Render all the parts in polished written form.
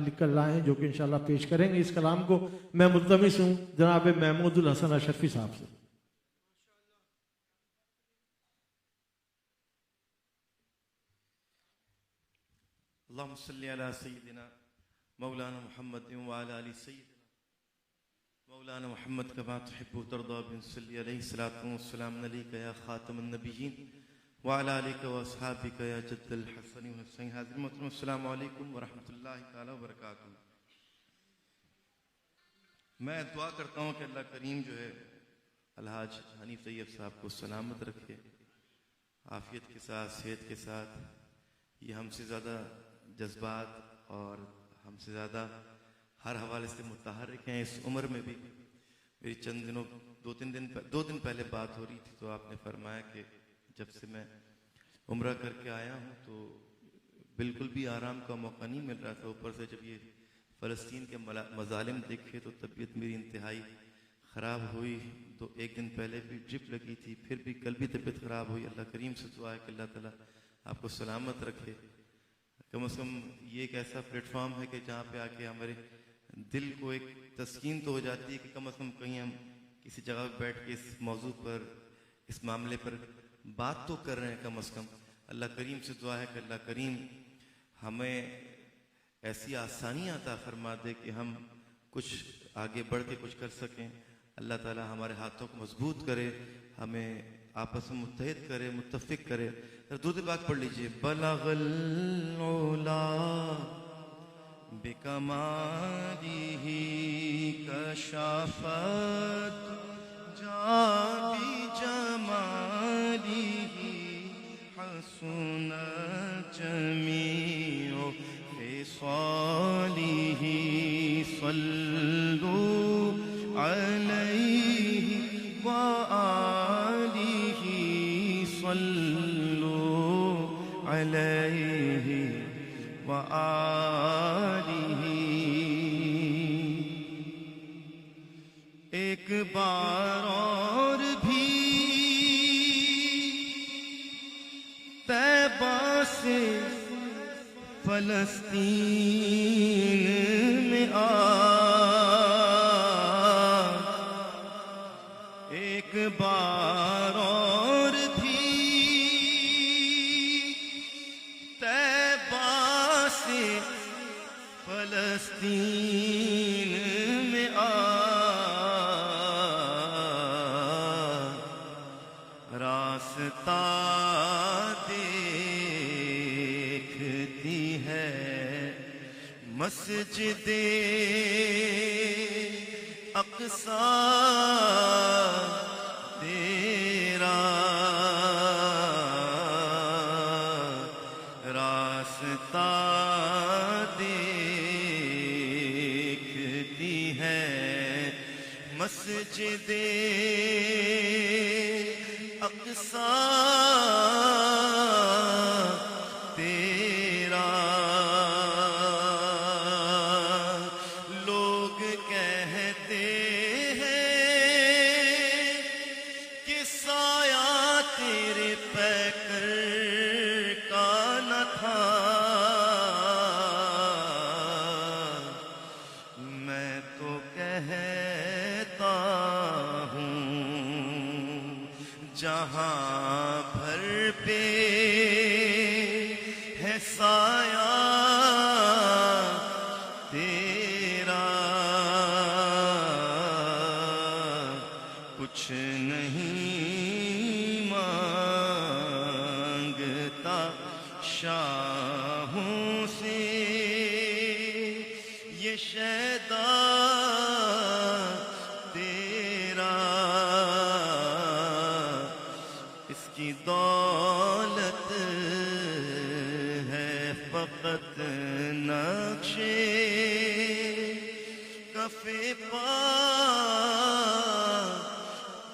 लिख कर लाए हैं, जो कि इंशाल्लाह पेश करेंगे। इस कलाम को मैं मुल्तमिस हूँ जनाब महमूदुल हसन अशरफी साहब से। अल्लाहुम्मा सल्ली अला सय्यिदिना मौलाना मुहम्मद व अला आलि सय्यिदिना मौलाना मुहम्मद कमा तुहिब्बु तर्दा बिन सल्ली अलैहि सलातु व सलाम अलैका या खातमुन नबिय्यीन व अला आलिका व अस्हाबिका या जद्दल हसन व हुसैन। हाज़िर मोहतरम, अस्सलामु अलैकुम व रहमतुल्लाहि तआला व बरकातहू। मैं दुआ करता हूँ कि अल्लाह करीम जो है अलहाज हनीफ तैयब साहब को सलामत रखे, आफियत के साथ, सेहत के साथ। ये हमसे ज़्यादा जज्बात और हमसे ज़्यादा हर हवाले से मुतहर्रिक हैं। इस उम्र में भी मेरी चंद दिनों दो दिन पहले बात हो रही थी, तो आपने फरमाया कि जब से मैं उम्रा करके आया हूँ तो बिल्कुल भी आराम का मौका नहीं मिल रहा था। ऊपर से जब ये फ़लस्तीन के मज़ालिम देखे तो तबीयत मेरी इंतहाई ख़राब हुई। तो एक दिन पहले भी ड्रिप लगी थी, फिर भी कल भी तबीयत ख़राब हुई। अल्लाह करीम से दुआ है कि अल्लाह ताला आपको सलामत रखे। कम से कम ये एक ऐसा प्लेटफॉर्म है कि जहाँ पे आके हमारे दिल को एक तस्कीन तो हो जाती है कि कम से कम कहीं हम किसी जगह पर बैठ के इस मौजू पर, इस मामले पर बात तो कर रहे हैं। कम से कम अल्लाह करीम से दुआ है कि अल्लाह करीम हमें ऐसी आसानियाँ अता फरमा दे कि हम कुछ आगे बढ़ के कुछ कर सकें। अल्लाह ताला हमारे हाथों को मजबूत करे, हमें आपस में मुत्तहिद करे, मुत्तफिक करे। दुरूद पाक पढ़ लीजिए। बलगल उला बिकमालिही कशाफत जाबी जमालिही हसुनत जमीउ फिसालिही सल्लू अलैहि व आलिहि सल्लू अलैहि व आलिहि। एक बार और भी तैबा से फलस्तीन में आ, एक बार और भी तैबा से फलस्तीन में आ। रास्ता देखती है मस्जिदे अक़सा तेरा, रास्ता देखती है मस्जिदे अक़सा तेरा। लोग कहते हैं कि साया तेरे पैकर का न था। मैं तो कहता हूँ जहाँ भर पे है साया तेरा, कुछ नहीं मांगता शाहों से ये शैदा तेरा। इसकी दौलत है फकत नक्शे कफे पा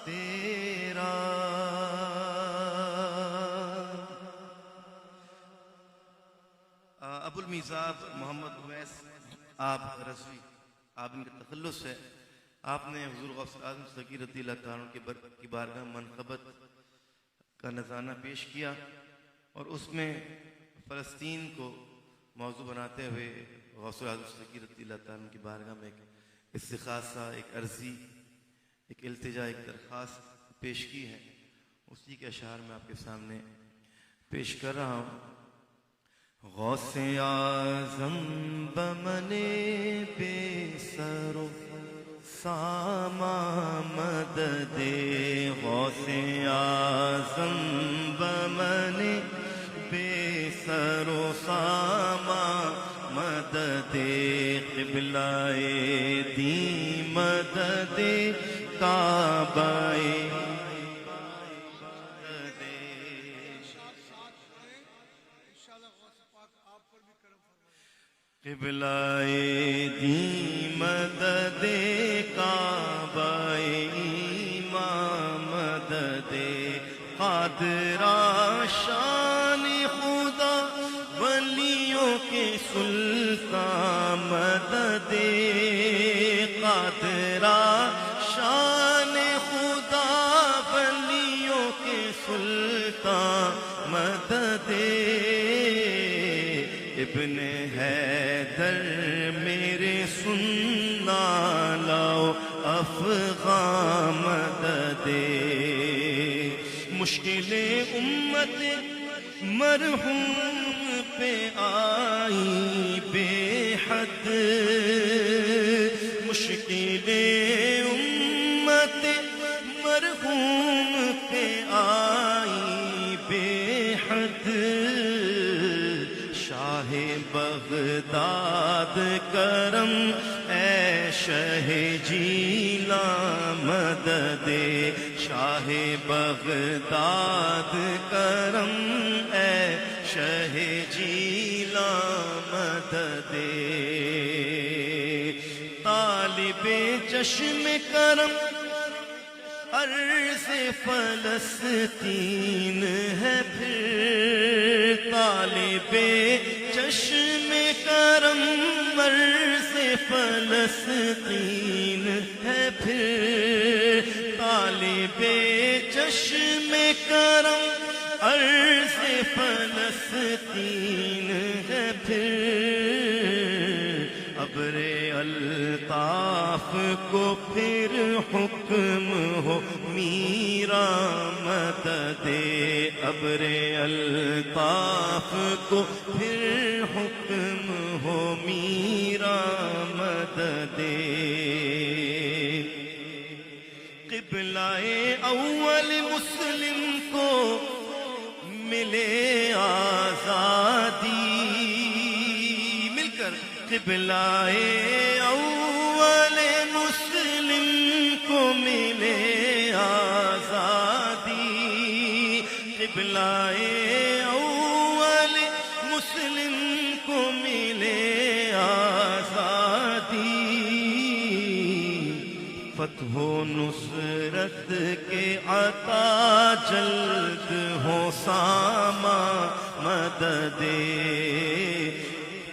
तेरा। अबुल मिज़ाब मोहम्मद उवैस आप रज़वी, आप इनका तखल्लुस है। आपने हुज़ूर गौस आज़म सगीर रज़ियल्लाहु ताला की बारगाह मनक़बत का नज़ाना पेश किया और उसमें फ़लस्तीन को मौजू बनाते हुए गौसुल आज़म सिद्दीक़ी रज़ियल्लाहु ताला अन्हु की बारगाह में एक इस्तिग़ासा, एक अर्ज़ी, एक इल्तिजा, एक दरख्वास्त पेश की है। उसी के अशार में आपके सामने पेश कर रहा हूँ। गौसे आज़म बमने बेसरो सामा मददे, गौसे आज़म बमने बेसरो सामा मददे, क़िबलाए दी मददे काबाए क़िबलाए दी मददे काबाए इमाम मददे, क़ादिरा शान खुदा वलियों के सुल्तान मददे, क़ादिरा शान खुदा वलियों के सुल्तान मददे, इब्ने हैदर मेरे सुन्ना लाओ अफ़ग़ान मददे, मुश्किले उम्मत मरहूम पे आई बेहद, मुश्किले उम्मत मरहूम पे आई बेहद, शाहे बगदाद करम ऐ शहे जीला मददे, शाहे बगदाद करम ऐ शहे जीला मददे, तालिबे चश्म करम अर्ज़ फ़लस्तीन है फिर, तालिबे चश्म करम अर्ज़ फ़लस्तीन है फिर, तालिबे चश्म करम अर्ज़ फ़लस्तीन है फिर, अब्रे अल्ताफ़ को फिर हुक्म हो मीरा मददे, अब्रे अल्ताफ़ को फिर हुक्म हो मीरा मददे, क़िबलाए अव्वल मुस्लिम को मिले आज़ादी, मिलकर क़िबलाए अव्वल मुस्लिम को मिले आज़ादी, क़िबलाए अव्वल मुस्लिम को मिले आज़ादी, फ़त्ह नुसरत के अता जल्द हो सामा मददे,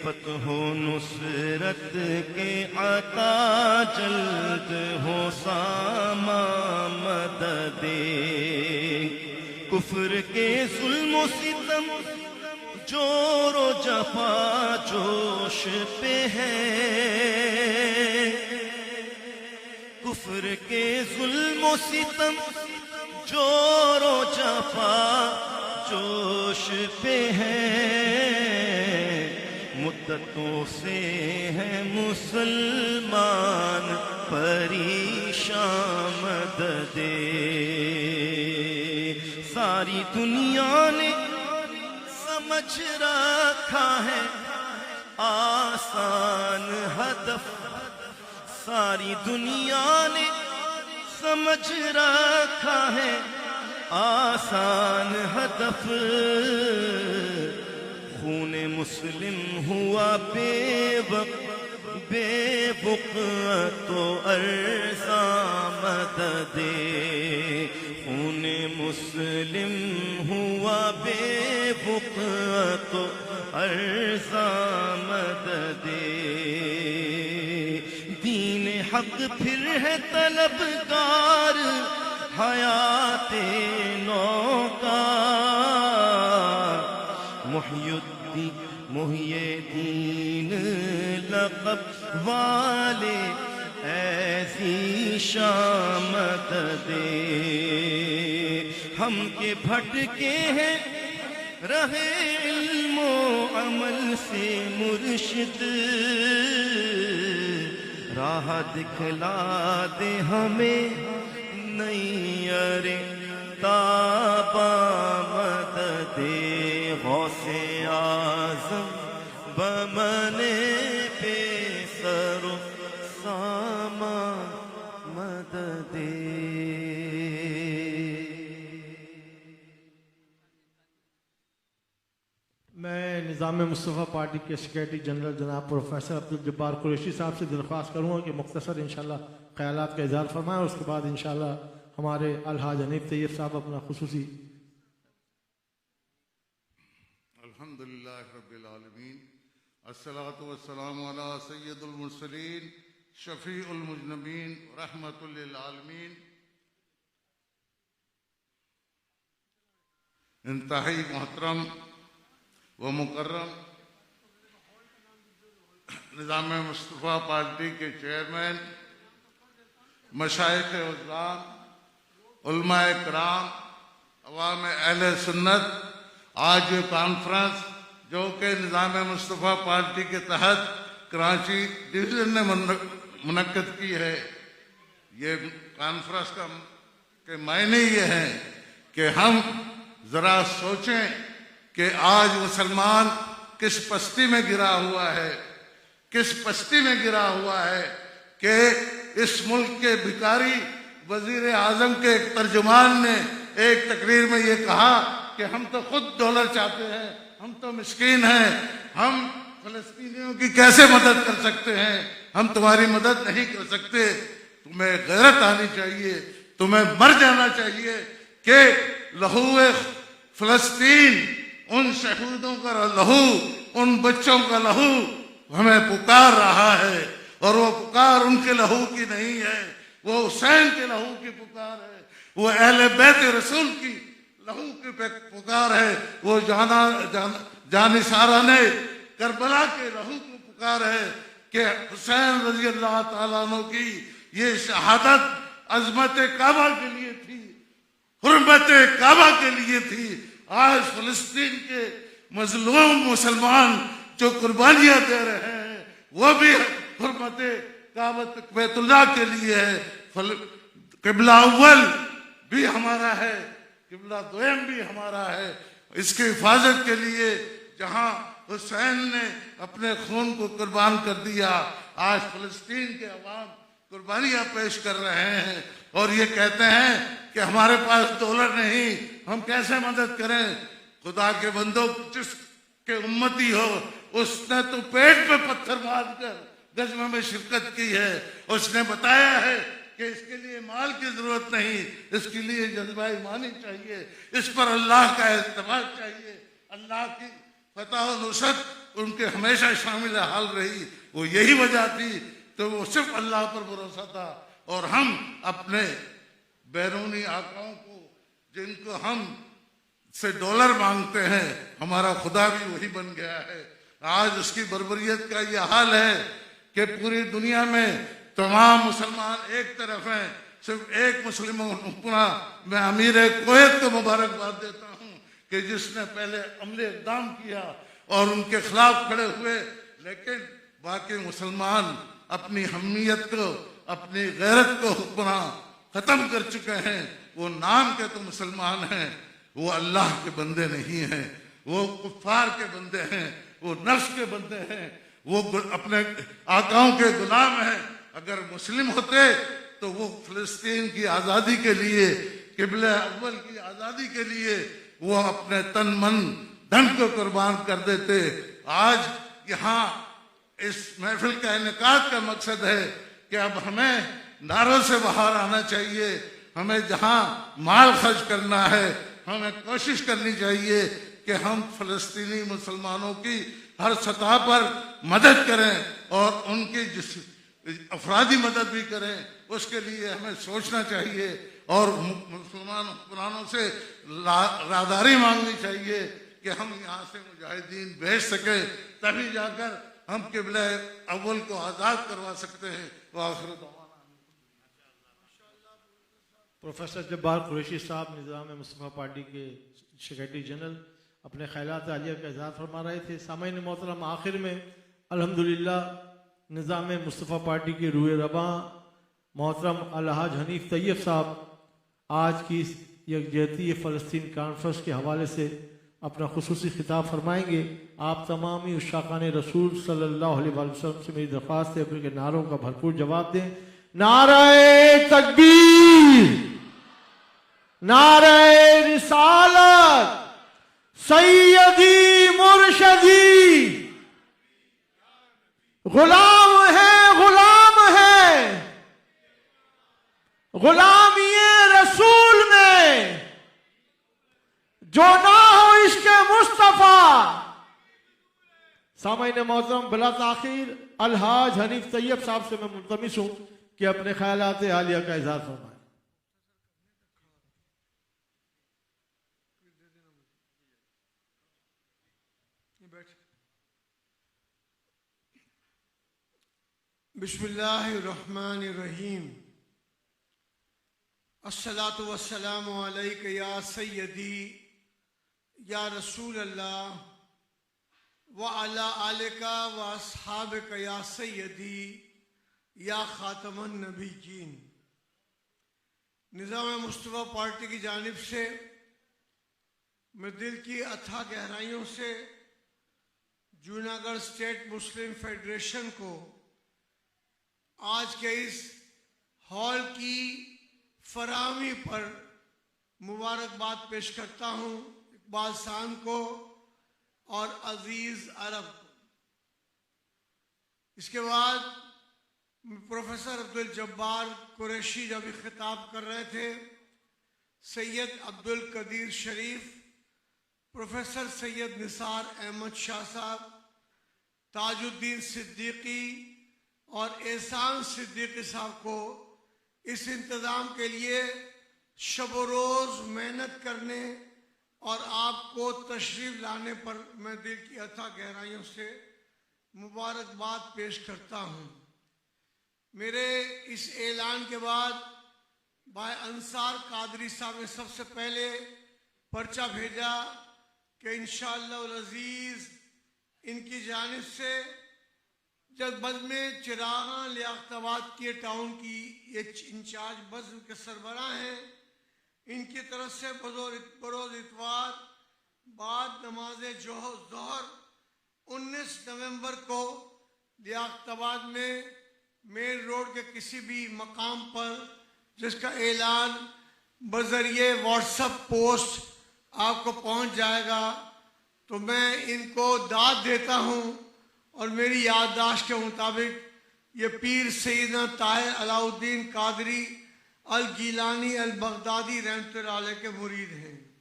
फ़त्ह नुसरत के अता जल्द हो सामा मददे, कुफ्र के ज़ुल्म सितम जोरो जफा जोश पे है, कुफ्र के ज़ुल्म सितम जोरो जफा जोश पे है, मुद्दतों से है मुसलमान परेशान मददे, सारी दुनिया ने समझ रखा है आसान हदफ, सारी दुनिया ने समझ रखा है आसान हदफ, खून मुस्लिम हुआ बेवुक़ तो अर्ज़ा मददे, खून मुस्लिम हुआ बेवुक़ तो अर्ज़ा मददे, दीन हक फिर है तलबगार हयाते नौ का, मुहिय्यीन लक़ब वाले ऐसी शामत दे। हम के भटके हैं रहे इल्मो अमल से मुर्शिद, राह दिखला दे हमें नैयरे ताबा मदद दे। गौसे आज़म बमने पे सरो सामा मदद दे। मैं निज़ाम मुस्तफ़ा पार्टी के सेक्रेटरी जनरल जनाब प्रोफेसर अब्दुल जब्बार कुरैशी साहब से दरख्वास्त करूँगा कि मुख्तसर इंशाल्लाह ख्यालात का इज़हार फरमाएं। उसके बाद इंशाल्लाह हमारे अलहाज हनीफ तैयब साहब अपना खुसूसी। अल्हम्दुलिल्लाह रब्बिल आलमीन, अस्सलातु वस्सलामु अला सय्यदुल मुरसलीन शफीउल मुज़नबीन रहमतुल लिल आलमीन। इंतहाई मोहतरम व मुकर्रम निज़ाम मुस्तफ़ा पार्टी के चेयरमैन, मशाइख उज़्ज़ाम, उलमाए किराम, अवाम अहले सुन्नत, आज ये कॉन्फ्रेंस जो कि निज़ाम मुस्तफ़ा पार्टी के तहत कराची डिवीज़न ने मुनक्किद की है, ये कॉन्फ्रेंस के मायने ये हैं कि हम ज़रा सोचें कि आज मुसलमान किस पस्ती में गिरा हुआ है, किस पस्ती में गिरा हुआ है कि इस मुल्क के भिखारी वजीर आजम के एक तर्जुमान ने एक तकरीर में ये कहा कि हम तो खुद डॉलर चाहते हैं, हम तो मिस्कीन हैं, हम फलस्तीनियों की कैसे मदद कर सकते हैं, हम तुम्हारी मदद नहीं कर सकते। तुम्हें गैरत आनी चाहिए, तुम्हें मर जाना चाहिए कि लहूए फलस्तीन, उन शहीदों का लहू, उन बच्चों का लहू हमें पुकार रहा है, और वो पुकार उनके लहू की नहीं है, वो हुसैन के लहू की पुकार है, वो अहले बैत रसूल की लहू की पुकार है, वो जानिसारा ने करबला के लहू की पुकार है कि हुसैन रज़ी अल्लाह ताला अन्हु की ये शहादत अज़मत काबा के लिए थी, हुर्मत काबा के लिए थी। आज फलस्तीन के मजलूम मुसलमान जो कुर्बानियां दे रहे हैं वो भी हुर्मत काबत बैतुल्लाह के लिए है। किबला अव्वल भी हमारा है, किबला दोयम भी हमारा है। इसकी हिफाजत के लिए जहां हुसैन ने अपने खून को कुर्बान कर दिया, आज फलस्तीन के अवाम कुर्बानियां पेश कर रहे हैं और ये कहते हैं कि हमारे पास डॉलर नहीं, हम कैसे मदद करें। खुदा के बंदो, जिसके उम्मती हो उसने तो पेट पे पत्थर मारकर गज़वा में शिरकत की है। उसने बताया है कि इसके लिए माल की जरूरत नहीं, इसके लिए जज्बा ईमानी चाहिए, इस पर अल्लाह का एतमाद चाहिए। अल्लाह की फतह और नुसरत उनके हमेशा शामिल हाल रही, वो यही वजह थी, तो वो सिर्फ अल्लाह पर भरोसा था। और हम अपने बैरूनी आकाओं को, जिनको हम से डॉलर मांगते हैं, हमारा खुदा भी वही बन गया है। आज उसकी बर्बरियत का ये हाल है कि पूरी दुनिया में तमाम मुसलमान एक तरफ हैं, सिर्फ एक मुस्लिम हुक्मरां, मैं अमीर कुवैत को मुबारकबाद देता हूँ कि जिसने पहले अमले इक़दाम किया और उनके खिलाफ खड़े हुए, लेकिन बाकी मुसलमान अपनी हमीयत को, अपनी गैरत को हुक्मरां खत्म कर चुके हैं। वो नाम के तो मुसलमान हैं, वो अल्लाह के बंदे नहीं हैं, वो कुफ्फार के बंदे हैं, वो नफ्स के बंदे हैं, वो अपने आकाओं के गुलाम हैं। अगर मुस्लिम होते तो वो फिलिस्तीन की आज़ादी के लिए, किबला अव्वल की आज़ादी के लिए वो अपने तन मन धन को कुर्बान कर देते। आज यहाँ इस महफिल का इनेकाद का मकसद है कि अब हमें नारों से बाहर आना चाहिए। हमें जहाँ माल खर्च करना है, हमें कोशिश करनी चाहिए कि हम फलस्तीनी मुसलमानों की हर सतह पर मदद करें और उनकी जिस अफरादी मदद भी करें, उसके लिए हमें सोचना चाहिए और मुसलमान हुक्मरानों से राहदारी मांगनी चाहिए कि हम यहाँ से मुजाहिदीन भेज सके, तभी जाकर हम किबला अव्वल को आज़ाद करवा सकते हैं। वाखिर दवाना। प्रोफेसर जब्बार कुरैशी साहब निज़ाम मुस्तफ़ा पार्टी के सेक्रेटरी जनरल अपने ख़यालात आलिया का इज़हार फरमा रहे थे। सामईन मोहतरम, आखिर में अल्हम्दुलिल्लाह निज़ाम मुस्तफ़ा पार्टी के रूए रबा मोहतरम अलहाज हनीफ तैयब साहब आज की यकजहती फ़लस्तीन कॉन्फ्रेंस के हवाले से अपना खुसूसी खिताब फरमाएंगे। आप तमामी उशाकान रसूल सल्लल्लाहु अलैहि वसल्लम से मेरी दरख्वास्त है अपने नारों का भरपूर जवाब दें। नारे तकबीर, नारे रिसालत, सैयदी मुर्शदी, गुलाम है, गुलाम है, गुलामी रसूल में जो ना हो इसके मुस्तफा। सामईन मोहतरम, बिला ताखीर अलहाज हनीफ तैयब साहब से मैं मुल्तमिस हूं कि अपने ख्यालात आलिया का इज़हार फरमाएं। बिस्मिल्लाहिर्रहमानिर्रहीम। अस्सलातु वस्सलामु अलैका या सय्यदी या रसूल अल्लाह व अला आलिका व अस्हाबिका या सय्यदी या खातमन नबीयीन। निज़ाम मुस्तफ़ा पार्टी की जानिब से मैं दिल की अथाह गहराइयों से जूनागढ़ स्टेट मुस्लिम फेडरेशन को आज के इस हॉल की फराहमी पर मुबारकबाद पेश करता हूँ इकबाल शान को और अजीज़ अरब को। इसके बाद प्रोफेसर अब्दुल जब्बार कुरैशी जब खिताब कर रहे थे, सैयद अब्दुल कदीर शरीफ, प्रोफेसर सैयद निसार अहमद शाह साहब, ताजुद्दीन सिद्दीकी और एहसान सिद्दीकी साहब को इस इंतज़ाम के लिए शब रोज़ मेहनत करने और आपको तशरीफ़ लाने पर मैं दिल की अथाह गहराइयों से मुबारकबाद पेश करता हूँ। मेरे इस ऐलान के बाद भाई अंसार कादरी साहब ने सबसे पहले पर्चा भेजा कि इंशाअल्लाह अज़ीज़ इनकी जानिब से जब बज़्म चिराग़ां लियाक़ताबाद के टाउन की ये इंचार्ज बज़्म के सरबराह हैं, इनकी तरफ से बरोज़ इतवार बाद नमाज ज़ोहर 19 नवंबर को लियाक़ताबाद में मेन रोड के किसी भी मकाम पर जिसका ऐलान बज़रिए व्हाट्सएप पोस्ट आपको पहुंच जाएगा, तो मैं इनको दाद देता हूं और मेरी याददाश्त के मुताबिक ये पीर सैयदना ताहिर अलाउद्दीन कादरी अल गीलानी अल बगदादी रहमतुल्लाह अलैह के मुरीद हैं।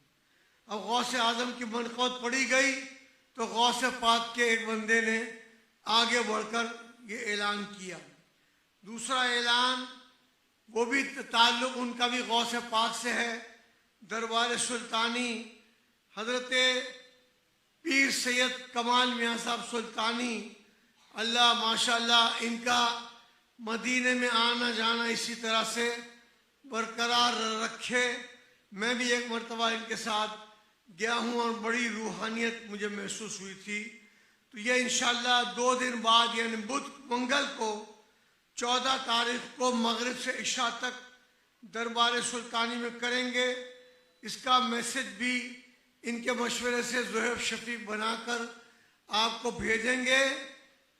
अब गौसे आज़म की मनक़बत पढ़ी गई तो गौसे पाक के एक बंदे ने आगे बढ़कर ये ऐलान किया। दूसरा ऐलान वो भी ताल्लुक़ उनका भी गौसे पाक से है। दरबार सुल्तानी हज़रत पीर सैयद कमाल मियाँ साहब सुल्तानी, अल्लाह माशाअल्लाह इनका मदीने में आना जाना इसी तरह से बरकरार रखे। मैं भी एक मरतबा इनके साथ गया हूँ और बड़ी रूहानियत मुझे महसूस हुई थी। तो ये इंशाअल्लाह 2 दिन बाद यानी बुध मंगल को 14 तारीख को मगरिब से इशा तक दरबार सुल्तानी में करेंगे। इसका मैसेज भी इनके मशवरे से ज़ुहैब शफीक बनाकर आपको भेजेंगे।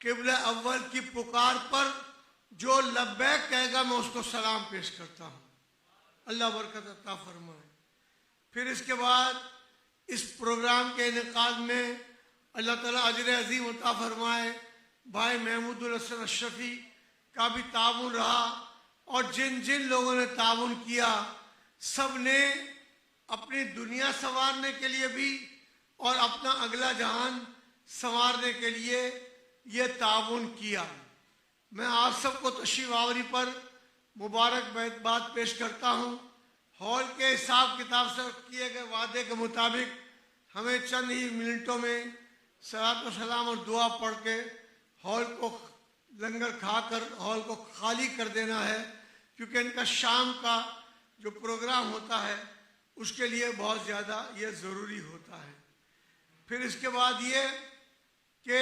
क़िबला अव्वल की पुकार पर जो लब्बैक कहेगा मैं उसको सलाम पेश करता हूँ। अल्लाह बरकत अता फरमाए। फिर इसके बाद इस प्रोग्राम के इनेकाद में अल्लाह ताला अजर अजीम अता फरमाए। भाई महमूदुल हसन अशरफी का भी ताउन रहा और जिन जिन लोगों ने ताउन किया सब ने अपनी दुनिया संवारने के लिए भी और अपना अगला जहान संवारने के लिए ये ताउन किया। मैं आप सबको तशरीफ आवरी पर मुबारकबाद पेश करता हूँ। हॉल के हिसाब किताब से किए गए वादे के मुताबिक हमें चंद ही मिनटों में सलात व सलाम और दुआ पढ़ के हॉल को लंगर खाकर हॉल को खाली कर देना है, क्योंकि इनका शाम का जो प्रोग्राम होता है उसके लिए बहुत ज़्यादा ये ज़रूरी होता है। फिर इसके बाद ये कि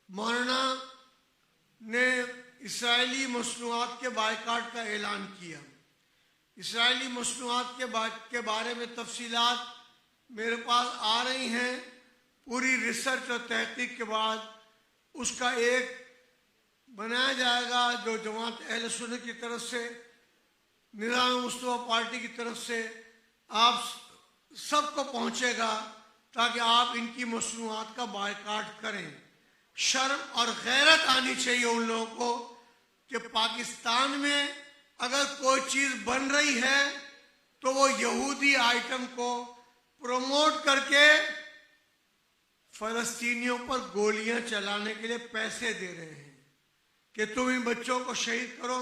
मौलाना ने इसराइली मसनूआत के बायकाट का ऐलान किया। इसराइली मसनूआत के बारे में तफसीलात मेरे पास आ रही हैं। पूरी रिसर्च और तहकीक के बाद उसका एक बनाया जाएगा जो जमात अहले सुन्नत की तरफ से, निज़ाम मुस्तफ़ा पार्टी की तरफ से आप सबको पहुंचेगा, ताकि आप इनकी मसनूआत का बायकाट करें। शर्म और गैरत आनी चाहिए उन लोगों को कि पाकिस्तान में अगर कोई चीज़ बन रही है तो वो यहूदी आइटम को प्रमोट करके फ़लस्तीनियों पर गोलियां चलाने के लिए पैसे दे रहे हैं कि तुम इन बच्चों को शहीद करो,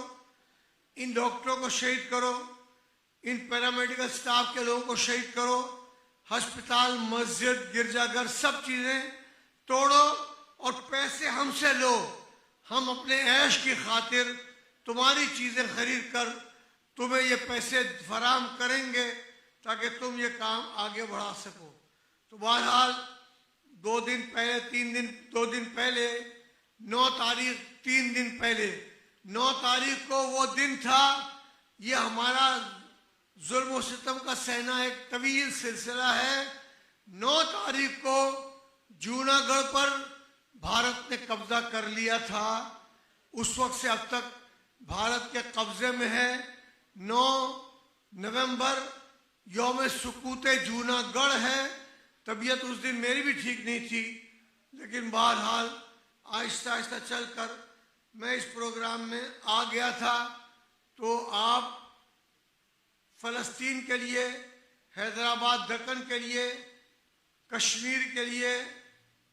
इन डॉक्टरों को शहीद करो, इन पैरामेडिकल स्टाफ के लोगों को शहीद करो, अस्पताल, मस्जिद, गिरजाघर सब चीज़ें तोड़ो और पैसे हमसे लो। हम अपने ऐश की खातिर तुम्हारी चीज़ें खरीद कर तुम्हें ये पैसे फराम करेंगे ताकि तुम ये काम आगे बढ़ा सको। तो बहरहाल 2 दिन पहले 2 दिन पहले 9 तारीख 3 दिन पहले 9 तारीख को वो दिन था। ये हमारा जुल्म और सितम का सहना एक तवील सिलसिला है। 9 तारीख को जूनागढ़ पर भारत ने कब्जा कर लिया था। उस वक्त से अब तक भारत के कब्जे में है। 9 नवंबर यौम सुकूते जूनागढ़ है। तबीयत उस दिन मेरी भी ठीक नहीं थी, लेकिन बहरहाल आहिस्ता आहिस्ता चलकर मैं इस प्रोग्राम में आ गया था। तो आप फ़लस्तीन के लिए, हैदराबाद दक्कन के लिए, कश्मीर के लिए,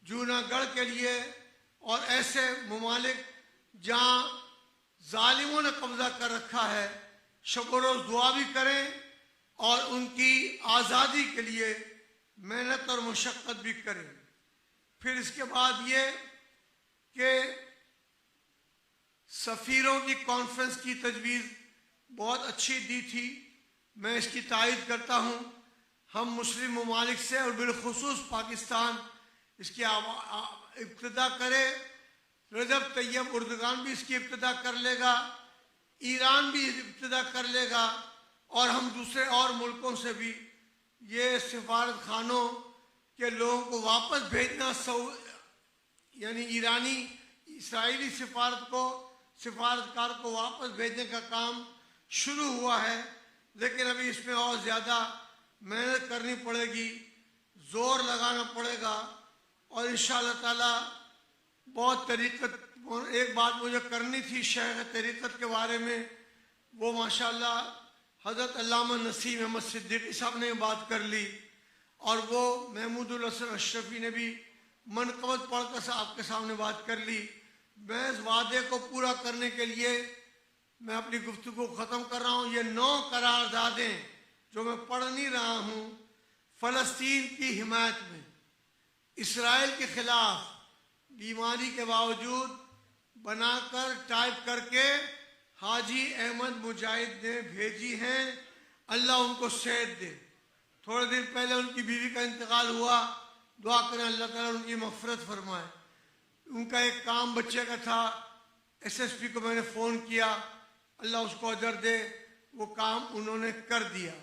जूनागढ़ के लिए और ऐसे ममालिक जहाँ जालिमों ने कब्जा कर रखा है, शब रोज़ दुआ भी करें और उनकी आज़ादी के लिए मेहनत और मशक्क़त भी करें। फिर इसके बाद ये कि सफ़ीरों की कॉन्फ्रेंस की तजवीज़ बहुत अच्छी दी थी, मैं इसकी तायद करता हूँ। हम मुस्लिम ममालिक से और बिलखुसूस पाकिस्तान इसकी इब्तिदा करे। रजब तैयब उर्दगान भी इसकी इब्तिदा कर लेगा, ईरान भी इब्तिदा कर लेगा और हम दूसरे और मुल्कों से भी ये सिफारत खानों के लोगों को वापस भेजना, यानी इसराइली सिफारतकार को वापस भेजने का काम शुरू हुआ है। लेकिन अभी इसमें और ज़्यादा मेहनत करनी पड़ेगी, ज़ोर लगाना पड़ेगा और इंशाअल्लाह ताला बहुत तरीक़त। एक बात मुझे करनी थी शेख तरीक़त के बारे में, वो माशाअल्लाह हज़रत अल्लामा नसीम अहमद सिद्दीकी साहब ने बात कर ली और वो महमूदुल हसन अशरफी ने भी मनक़बत पढ़कर आपके सामने बात कर ली। मैं इस वादे को पूरा करने के लिए मैं अपनी गुफ्तगू ख़त्म कर रहा हूँ। ये 9 करारदादें जो मैं पढ़ नहीं रहा हूँ, फ़लस्तीन की हिमायत में इसराइल के ख़िलाफ़ बीमारी के बावजूद बनाकर टाइप करके हाजी अहमद मुजाहिद ने भेजी हैं। अल्लाह उनको सेहत दे। थोड़े दिन पहले उनकी बीवी का इंतकाल हुआ, दुआ करें अल्लाह ताला उनकी मग़फ़िरत फरमाए। उनका एक काम बच्चे का था, SSP को मैंने फ़ोन किया, अल्लाह उसको अजर दे, वो काम उन्होंने कर दिया।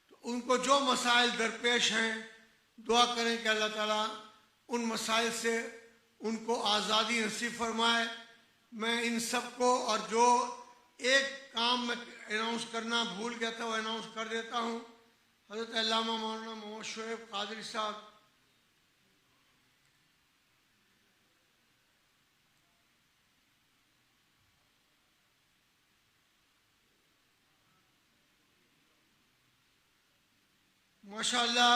तो उनको जो मसाइल दरपेश हैं, दुआ करें कि अल्लाह ताला उन मसाइल से उनको आज़ादी नसीब फरमाए। मैं इन सब को और जो एक काम मैं अनाउंस करना भूल गया था वो अनाउंस कर देता हूँ। हज़रत अल्लामा मौलाना मोहम्मद शुएब कादरी साहब माशाअल्लाह,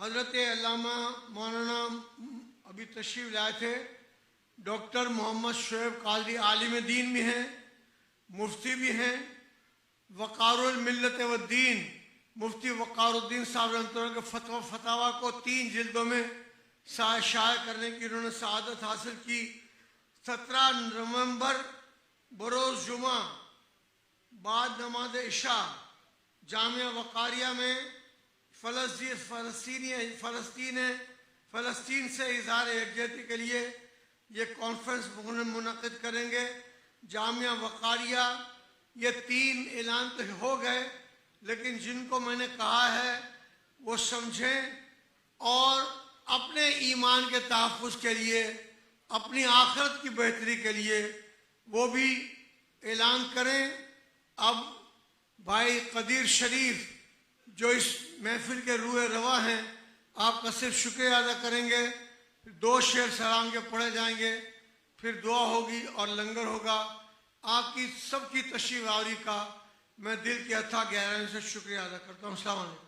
हज़रत अल्लामा मौलाना अभी तशरीफ़ लाए थे। डॉक्टर मोहम्मद शुएब कादरी आलिम दीन भी हैं, मुफ्ती भी हैं, वक़ारुल मिल्लत व दीन मुफ्ती वक़ारुद्दीन साहब रहमतुल्लाह के फतवा को 3 जिल्दों में शाया करने की उन्होंने सआदत हासिल की। 17 नवंबर बरोज़ जुमा बाद नमाज इशा जामिया वक़ारिया में फ़लस्तीन से इज़हार यकजहती के लिए ये कॉन्फ्रेंस मुनक़िद करेंगे। जामिया वक़ारिया, ये 3 ऐलान तो हो गए, लेकिन जिनको मैंने कहा है वो समझें और अपने ईमान के तहफ़्फ़ुज़ के लिए, अपनी आखिरत की बेहतरी के लिए वो भी ऐलान करें। अब भाई कदीर शरीफ जो इस महफिल के रूह रवा हैं, आपका सिर्फ शुक्रिया अदा करेंगे। 2 शेर सलाम के पढ़े जाएंगे, फिर दुआ होगी और लंगर होगा। आपकी सबकी तशरीफ आवरी का मैं दिल की अथाह गहराई से शुक्रिया अदा करता हूँ। अस्सलाम वालेकुम।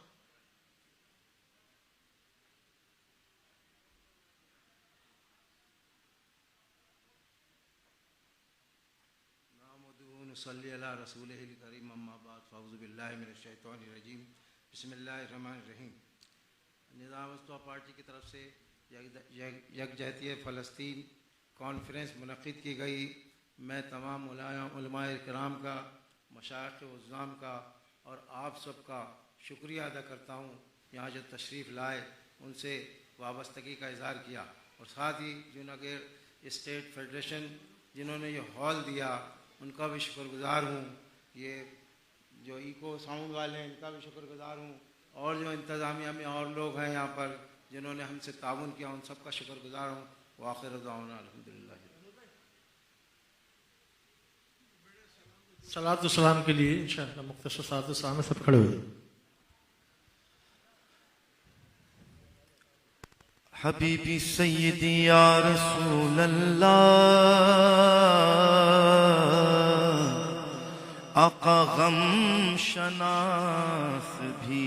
सल्ली अला रसूलिहिल करीम अम्मा बाद फ़अऊज़ु बिल्लाहि मिनश शैतानिर रजीम बिस्मिल्लाहिर रहमानिर रहीम। निज़ाम वस्ता पार्टी की तरफ से यकजहती फ़लस्तीन कॉन्फ्रेंस मुनक़िद की गई। मैं तमाम उलमाए किराम का, मशाइख़ उज़्ज़ाम का और आप सब का शुक्रिया अदा करता हूँ। यहाँ जो तशरीफ़ लाए उनसे वाबस्तगी का इज़हार किया, और साथ ही जूनागढ़ स्टेट फेडरेशन जिन्होंने ये हॉल दिया उनका भी शुक्रगुज़ार हूँ। ये जो इको साउंड वाले हैं इनका भी शुक्रगुज़ार हूँ, और जो इंतज़ामिया में और लोग हैं यहाँ पर जिन्होंने हमसे ताउन किया उन सब का शुक्रगुज़ार हूँ। व आखिर दावना अल्हम्दुलिल्लाह। सलात व सलाम के लिए इंशाअल्लाह मुख्तसर साथ सामने सब खड़े हुए। हबीबी सैयदी या रसूल अल्लाह, आका गम शनास भी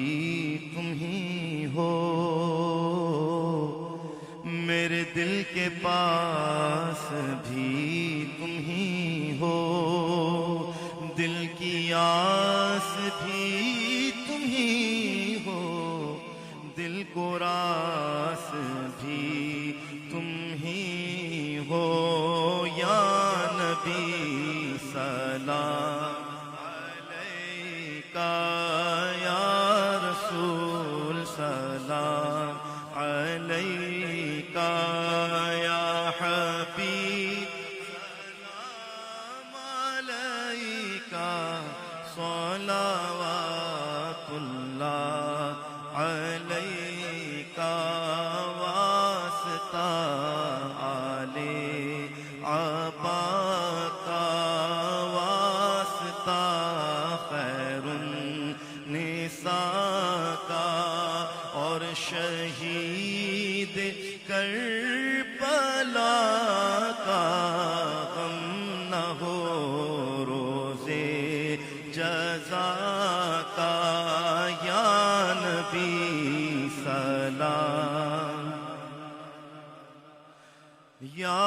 तुम ही हो। मेरे दिल के पास भी तुम ही हो। दिल की आस भी तुम ही हो। दिल को रास भी तुम ही हो। या नबी सलाम अलैका, या रसूल सलाम अलैका, या हबीब सलाम अलैका, सलावतुल्लाह अलैका, वास्ता आले आबा का, वास्ता खैरुन निसा का, और शहीद करबला का गम न हो रोज़े जज़ा का। या नबी सलाम, या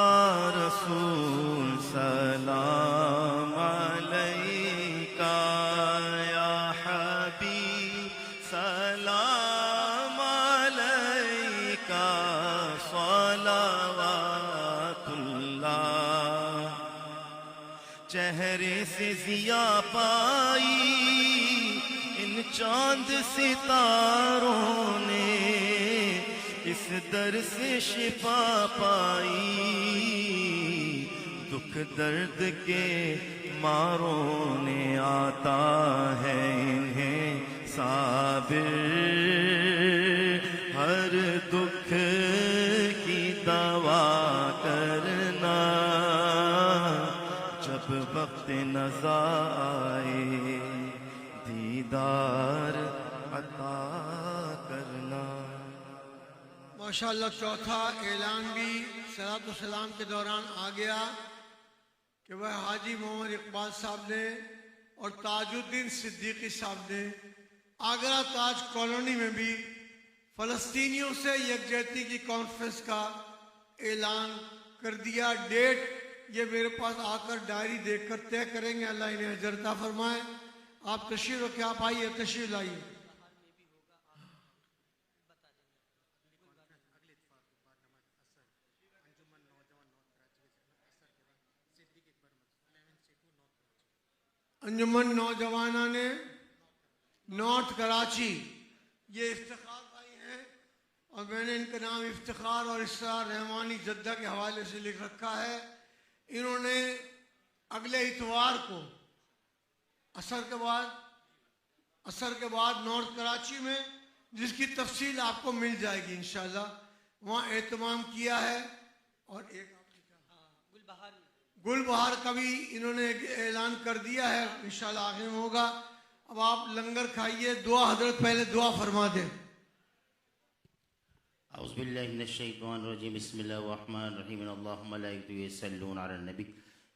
रसूल सलाम अलैका, या हबीब सलाम अलैका, सलावतुल्लाह। चेहरे से ज़िया पाई इन चांद सितारों ने, इस दर से शिफा पाई दुख दर्द के मारों ने। आता है इन्हें साबिर हर दुख की दवा करना, जब वक्त नज़ा आए दीदार अता करना। माशाअल्लाह चौथा ऐलान भी सलात व सलाम के दौरान आ गया कि वह हाजी मोहम्मद इकबाल साहब ने और ताजुद्दीन सिद्दीकी साहब ने आगरा ताज कॉलोनी में भी फ़लस्तीनियों से यकजहती की कॉन्फ्रेंस का ऐलान कर दिया। डेट ये मेरे पास आकर डायरी देखकर तय करेंगे। अल्लाह इन्हें अजर अता फरमाए। आप तशरीफ रखें, आप आइए, तशरीफ लाइए। अंजुमन नौजवाना ने नॉर्थ कराची, ये इफ्तिखार भाई हैं और मैंने इनका नाम इफ्तिखार और इसरार रहमानी जद्दा के हवाले से लिख रखा है। इन्होंने अगले इतवार को असर के बाद नॉर्थ कराची में, जिसकी तफसील आपको मिल जाएगी इंशाल्लाह, वहाँ एहतमाम किया है। और एक गुलबहार का भी इन्होंने ऐलान कर दिया है, इंशाल्लाह आगे में होगा। अब आप लंगर खाइए, दुआ हजरत पहले दुआ फरमा दें। औज़ुबिल्लाहि मिनश्शैतानिर्रजीम, बिस्मिल्लाहिर्रहमानिर्रहीम, अल्लाहुम्मा मलाइकतुहु युसल्लूना अलन नबी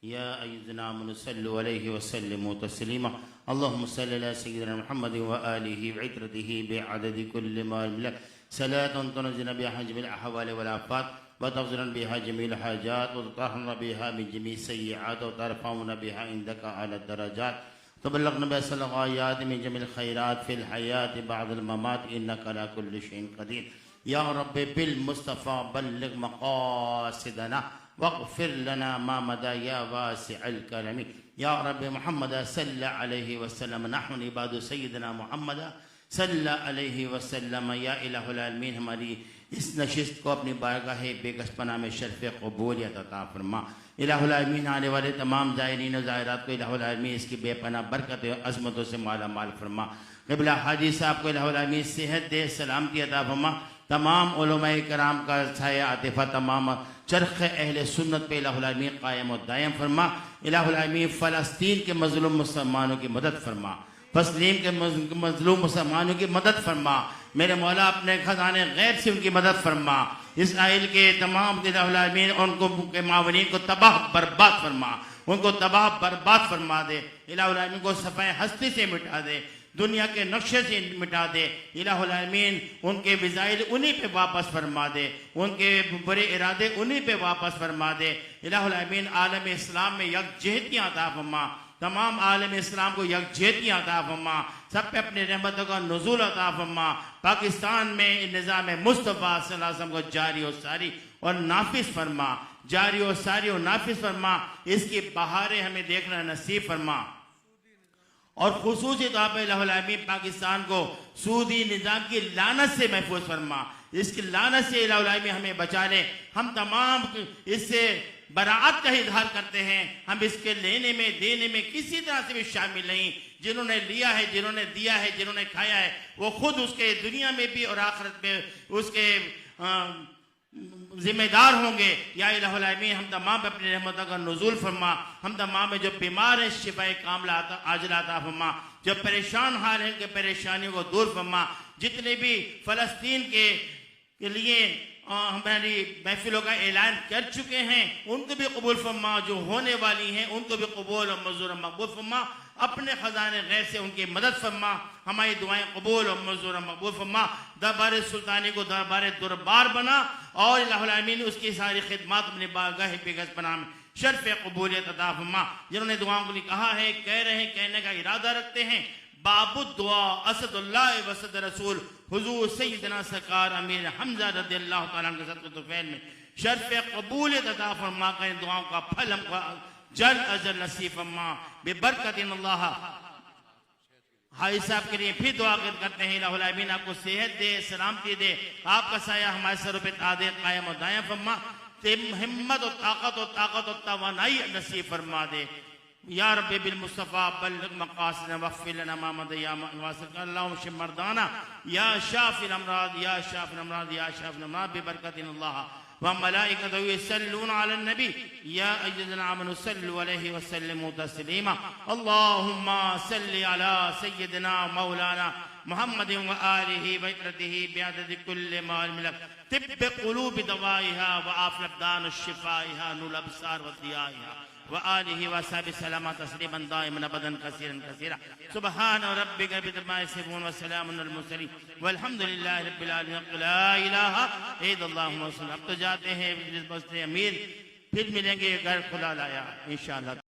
या अय्युहल्लज़ीना आमनू सल्लु अलैहि व सल्लिमू तस्लीमा, अल्लाहुम्मा सल्लि अला सय्यिदिना मुहम्मद व आलिहि व इत्रतिहि बिअददि कुल्लि मा मिलक, सलातन तुनज़्ज़िलुना बिहा जमीअल अहवाल वल आफात व तग़फ़िरुना बिहा जमीअल हाजात व तुताहिरुना बिहा मिन जमीइ सय्यिआत व तरफ़उना बिहा इंदका अला दरजात, तबल्लग़ना बिहा सलावात मिन जमीइल खैरात फिल हयात बअदल ममात, इन्नका अला कुल्लि शैइन क़दीर। या रब्बि बिल मुस्तफ़ा बल्लिग़ मक़ासिदना वग़फ़िर लना मा मदा या वासिअल करमी। या रब्बि मुहम्मद सल्लल्लाहु अलैहि वसल्लम, नहनु इबादु सय्यिदिना मुहम्मद सल्लल्लाहु अलैहि वसल्लम। या इलाहुल आलमीन, हमारी इस नशिस्त को अपनी बारगाह बेकसपना में शर्फ़ क़बूलियत अता फरमा। इलाहुल आलमीन, आने वाले तमाम ज़ायरीन और ज़ायरात को इलाहुल आलमीन इसकी बेपनाह बरकत और अज़मतों से माला माल फरमा। क़िबला हाजी साहब को इलाहुल आलमीन सेहत दे, सलामती अता फरमा। तमाम उलमाए कराम का साया आतिफ़ा तमाम चरख़ अहले सुन्नत पे इलाहुल आलमीन कायम और दायम फरमा। इलाहुल आलमीन फ़लस्तीन के मज़लूम मुसलमानों की मदद फरमा, फ़लस्तीन के मज़लूम मुसलमानों की मदद फरमा। मेरे मौला अपने ख़ज़ाने गैब से उनकी मदद फरमा। इसराइल के तमाम इलाहुल आलमीन उनको के मावनीन को तबाह बर्बाद फरमा, उनको तबाह बर्बाद फरमा दे। इलाहुल आलमीन को सफ़ाए हस्ती से मिटा दे, दुनिया के नक्शे से मिटा दे। इलाहुल आलमीन उनके मिज़ाइल उन्हीं पे वापस फरमा दे, उनके बुरे इरादे उन्हीं पे वापस फरमा दे। इलाहुल आलमीन आलम इस्लाम में यकजहतियाँ अता फरमा, तमाम आलम इस्लाम को यकजहतियाँ अता फरमा, सब पे अपनी रहमतों का नुज़ूल अता फरमा। पाकिस्तान में निज़ाम मुस्तफ़ा सल्लल्लाहु अलैहि वसल्लम को जारी और सारी और नाफिज फरमा, जारी और सारी और नाफिज फरमा। इसकी बहारें हमें देखना नसीब फरमा और खुसूसी तौर पर इलाहुल आलमीन पाकिस्तान को सूदी निज़ाम की लानत से महफूज फरमा। इसकी लानत से इलाहुल आलमीन हमें बचा ले। हम तमाम इससे बराअत का इजहार करते हैं। हम इसके लेने में देने में किसी तरह से भी शामिल नहीं। जिन्होंने लिया है, जिन्होंने दिया है, जिन्होंने खाया है, वो खुद उसके दुनिया में भी और आखिरत में उसके जिम्मेदार होंगे। या इलाहुल आलमीन हम तमाम पे अपनी रहमतों का नुज़ूल फरमा। हम तमाम में जो बीमार हैं शिफाए कामिला आजिला अता फरमा, जो परेशान हाल हैं उनके परेशानियों को दूर फरमा। जितने भी फ़लस्तीन के लिए हमारी महफिलों का ऐलान कर चुके हैं उनको भी कबूल फरमा, जो होने वाली हैं उनको भी कबूल और मंजूर और मकबूल फरमा। अपने ख़जाने गैर से उनकी मदद फरमा, हमारी दुआएं कबूल और मंजूर और मकबूल फरमा। दरबार सुल्तानी को दरबार दुरबार बना और इलाहुल आलमीन उसकी सारी खिदमत अपने बारगाह बेगसपनाह में शर्फ़ क़बूलियत अता फरमा। जिन्होंने दुआओं को लिए कहा है, कह रहे हैं, कहने का इरादा रखते हैं, बाबु दुआ असदुल्लाह वसद रसूल हुजूर सैयदना सरकार अमीर हमजा रज़ियल्लाहु तआला अन्हु के सत्तुफ़ैल में शर्फ़ क़बूलियत अता फरमा। करें दुआओं का फल हमको जल अजल नसीब फरमा बेबरकतिल्लाह। हाई साहब के लिए फिर दुआ करते हैं, इलाहुल आलमीन आपको सेहत दे, सलामती दे, आपका साया हमारे सरों पे तादे कायम और दायम फरमा। हिम्मत और ताकत और तवानाई नसीब फरमा दे। या रब्बि बिल मुस्तफ़ा बल्लिग़ मक़ासिदना वग़फ़िर लना मा मदा या वासिक़ अल्लाहुम्मा शिफ़ मरदाना या शाफ़िल अमराद या शाफ़िल अमराद या शाफ़िल अमराद बिबरकतिल्लाह व मलाइकतहु यसल्लूना अलन नबी या अय्युहल्लज़ीना आमनू सल्लु अलैहि व सल्लिमू तस्लीमा। अल्लाहुम्मा सल्लि अला सय्यिदिना मौलाना मुहम्मद व आलिहि व इत्रतिहि बिअददि कुल्लि मा मिलक तिब्ब क़ुलूबि दवाइहा व आफ़िल अब्दान शिफ़ाइहा नूरुल अब्सार व दियाइहा व आलिहि व सहबि सलामा तस्लीमन दाइमन अबदन कसीरन कसीरा। सुब्हान रब्बिका रब्बिल इज़्ज़ति अम्मा यसिफून व सलामुन अलल मुरसलीन वल्हम्दुलिल्लाहि रब्बिल आलमीन। ला इलाहा इल्लल्लाह मुहम्मदुर रसूलुल्लाह। अब तो जाते हैं अमीर, फिर मिलेंगे घर खुला लाया इंशाअल्लाह।